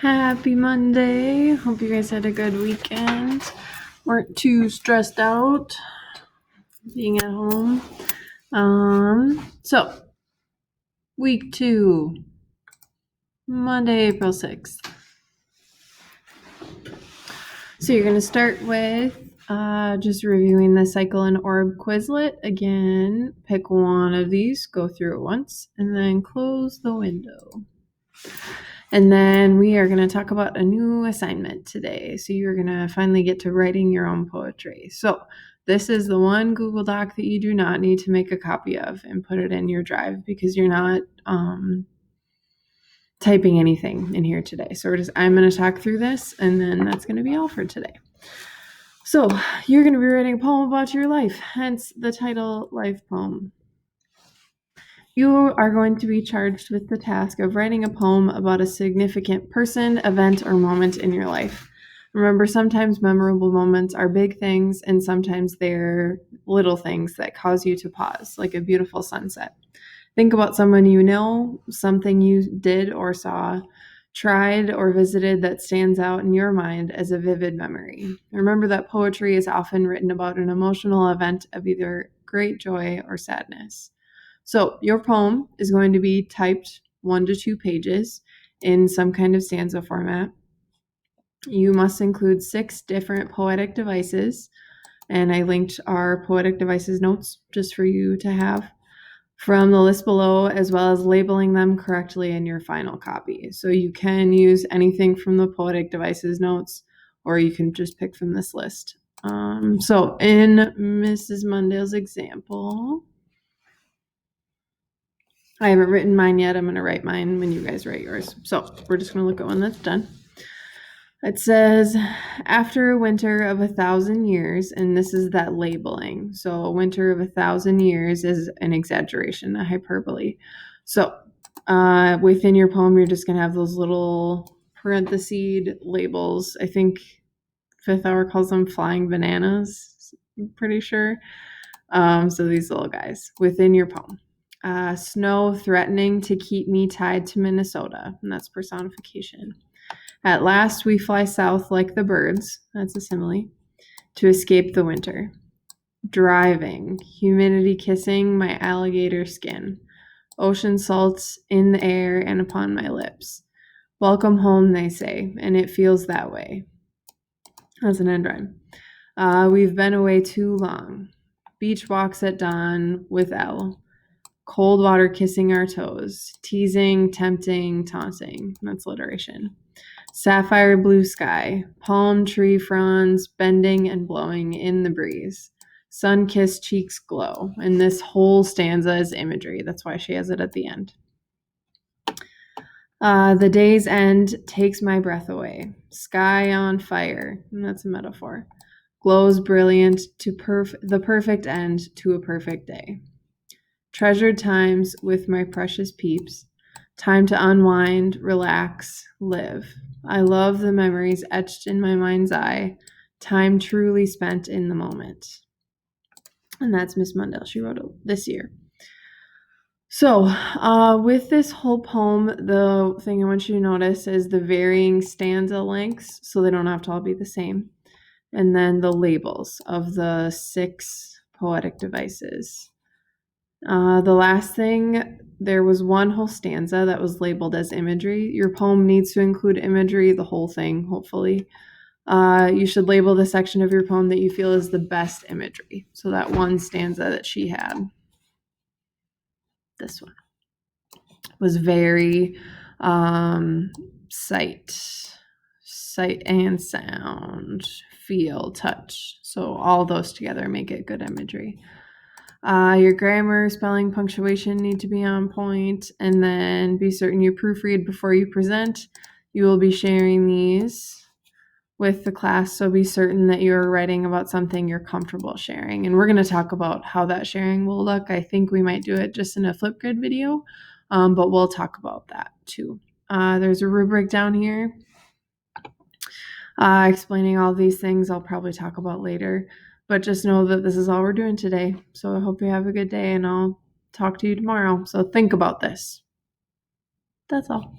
Happy Monday. Hope you guys had a good weekend. Weren't too stressed out being at home. So week 2, Monday, April 6th. So you're going to start with just reviewing the Cycle and Orb Quizlet. Again, pick one of these, go through it once, and then close the window. And then we are going to talk about a new assignment today. So you're going to finally get to writing your own poetry. So this is the one Google Doc that you do not need to make a copy of and put it in your drive because you're not typing anything in here today. So I'm going to talk through this, and then that's going to be all for today. So you're going to be writing a poem about your life, hence the title, Life Poem. You are going to be charged with the task of writing a poem about a significant person, event, or moment in your life. Remember, sometimes memorable moments are big things, and sometimes they're little things that cause you to pause, like a beautiful sunset. Think about someone you know, something you did or saw, tried or visited that stands out in your mind as a vivid memory. Remember that poetry is often written about an emotional event of either great joy or sadness. So your poem is going to be typed 1 to 2 pages in some kind of stanza format. You must include 6 different poetic devices, and I linked our poetic devices notes just for you to have from the list below, as well as labeling them correctly in your final copy. So you can use anything from the poetic devices notes, or you can just pick from this list. So in Mrs. Mundale's example, I haven't written mine yet. I'm going to write mine when you guys write yours. So we're just going to look at one that's done. It says, after a winter of 1,000 years, and this is that labeling. So a winter of 1,000 years is an exaggeration, a hyperbole. So within your poem, you're just going to have those little parentheses labels. I think Fifth Hour calls them flying bananas, I'm pretty sure. So these little guys within your poem. Snow threatening to keep me tied to Minnesota, and that's personification. At last we fly south like the birds, that's a simile, to escape the winter. Driving, humidity kissing my alligator skin, ocean salts in the air and upon my lips. Welcome home, they say, and it feels that way. That's an end rhyme. We've been away too long. Beach walks at dawn with L. Cold water kissing our toes, teasing, tempting, taunting. That's alliteration. Sapphire blue sky, palm tree fronds bending and blowing in the breeze. Sun-kissed cheeks glow. And this whole stanza is imagery. That's why she has it at the end. The day's end takes my breath away. Sky on fire. And that's a metaphor. Glows brilliant to the perfect end to a perfect day. Treasured times with my precious peeps. Time to unwind, relax, live. I love the memories etched in my mind's eye. Time truly spent in the moment. And that's Miss Mundell. She wrote it this year. So with this whole poem, the thing I want you to notice is the varying stanza lengths, so they don't have to all be the same. And then the labels of the 6 poetic devices. The last thing, there was one whole stanza that was labeled as imagery. Your poem needs to include imagery, the whole thing, hopefully. You should label the section of your poem that you feel is the best imagery. So that one stanza that she had, this one, was very sight and sound, feel, touch. So all those together make it good imagery. Your grammar, spelling, punctuation need to be on point, and then be certain you proofread before you present. You will be sharing these with the class, so be certain that you're writing about something you're comfortable sharing. And we're going to talk about how that sharing will look. I think we might do it just in a Flipgrid video, but we'll talk about that too. There's a rubric down here explaining all these things I'll probably talk about later. But just know that this is all we're doing today. So I hope you have a good day, and I'll talk to you tomorrow. So think about this. That's all.